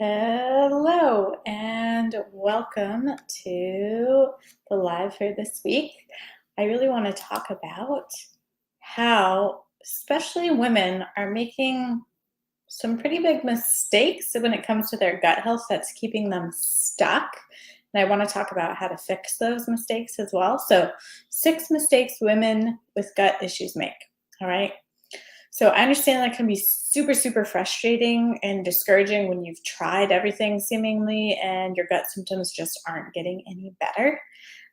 Hello and welcome to the live for this week. I really want to talk about how, especially women, are making some pretty big mistakes when it comes to their gut health that's keeping them stuck. And I want to talk about how to fix those mistakes as well. So, 6 mistakes women with gut issues make. All right. So I understand that can be super, super frustrating and discouraging when you've tried everything seemingly and your gut symptoms just aren't getting any better.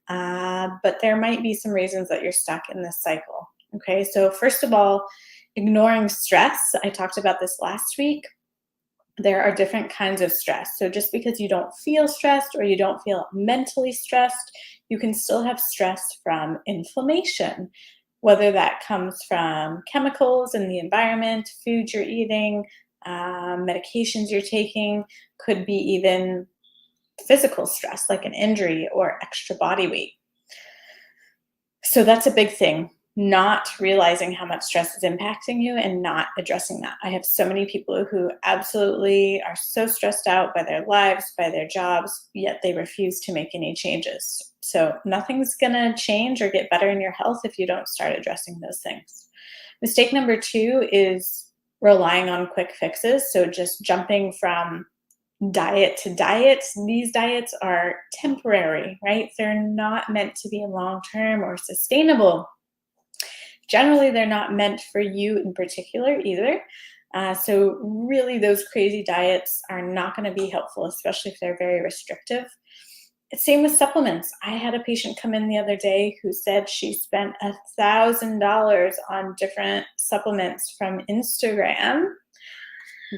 But there might be some reasons that you're stuck in this cycle. Okay, so first of all, ignoring stress. I talked about this last week. There are different kinds of stress. So just because you don't feel stressed or you don't feel mentally stressed, you can still have stress from inflammation, whether that comes from chemicals in the environment, food you're eating, medications you're taking, could be even physical stress like an injury or extra body weight. So that's a big thing, not realizing how much stress is impacting you and not addressing that. I have so many people who absolutely are so stressed out by their lives, by their jobs, yet they refuse to make any changes. So nothing's going to change or get better in your health if you don't start addressing those things. Mistake number 2 is relying on quick fixes. So just jumping from diet to diet. These diets are temporary, right? They're not meant to be long term or sustainable. Generally, they're not meant for you in particular either. So, really, those crazy diets are not going to be helpful, especially if they're very restrictive. Same with supplements. I had a patient come in the other day who said she spent $1,000 on different supplements from Instagram,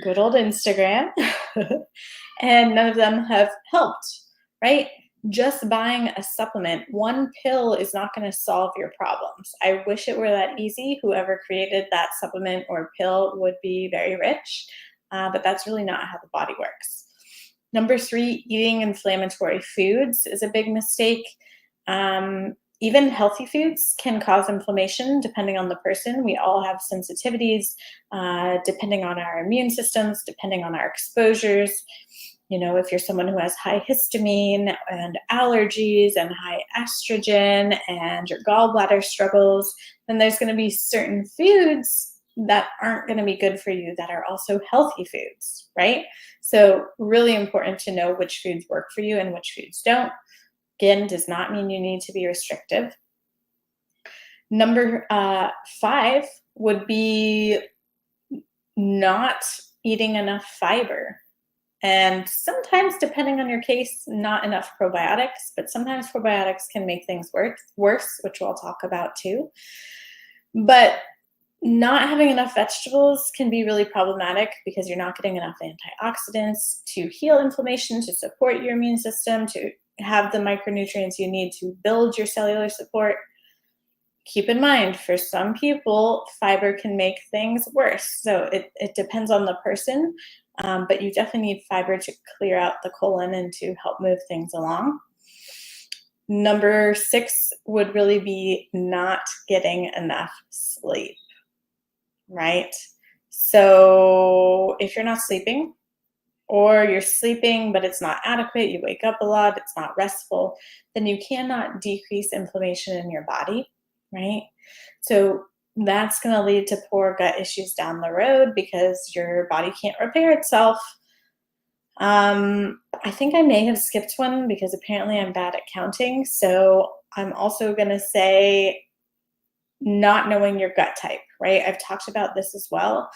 good old Instagram, and none of them have helped, right? Just buying a supplement, one pill is not going to solve your problems. I wish it were that easy. Whoever created that supplement or pill would be very rich, but that's really not how the body works. Number 3, eating inflammatory foods is a big mistake. Even healthy foods can cause inflammation depending on the person. We all have sensitivities depending on our immune systems, depending on our exposures. You know, if you're someone who has high histamine and allergies and high estrogen and your gallbladder struggles, then there's going to be certain foods that aren't going to be good for you that are also healthy foods, right? So really important to know which foods work for you and which foods don't. Again, does not mean you need to be restrictive. Number 5 would be not eating enough fiber. And sometimes, depending on your case, not enough probiotics, but sometimes probiotics can make things worse, which we'll talk about too. But not having enough vegetables can be really problematic because you're not getting enough antioxidants to heal inflammation, to support your immune system, to have the micronutrients you need to build your cellular support. Keep in mind, for some people, fiber can make things worse. So it depends on the person, but you definitely need fiber to clear out the colon and to help move things along. Number 6 would really be not getting enough sleep, right? So if you're not sleeping, or you're sleeping but it's not adequate, you wake up a lot, it's not restful, then you cannot decrease inflammation in your body, right? So that's going to lead to poor gut issues down the road because your body can't repair itself. I think I may have skipped one because apparently I'm bad at counting. So I'm also going to say not knowing your gut type, right? I've talked about this as well.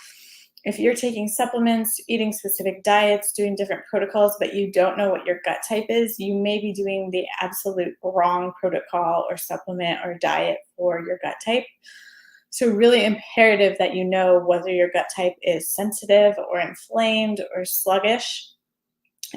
If you're taking supplements, eating specific diets, doing different protocols, but you don't know what your gut type is, you may be doing the absolute wrong protocol or supplement or diet for your gut type. So really imperative that you know whether your gut type is sensitive or inflamed or sluggish.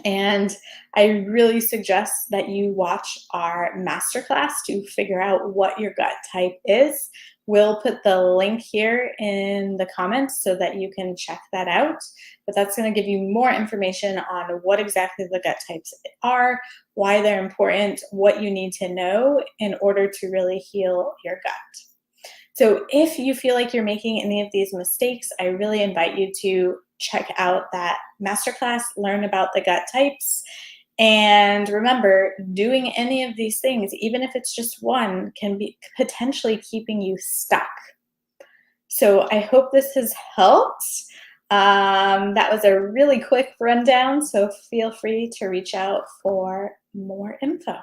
And I really suggest that you watch our masterclass to figure out what your gut type is. We'll put the link here in the comments so that you can check that out. But that's going to give you more information on what exactly the gut types are, why they're important, what you need to know in order to really heal your gut. So if you feel like you're making any of these mistakes, I really invite you to check out that masterclass, learn about the gut types. And remember, doing any of these things, even if it's just one, can be potentially keeping you stuck. So I hope this has helped. That was a really quick rundown, so feel free to reach out for more info.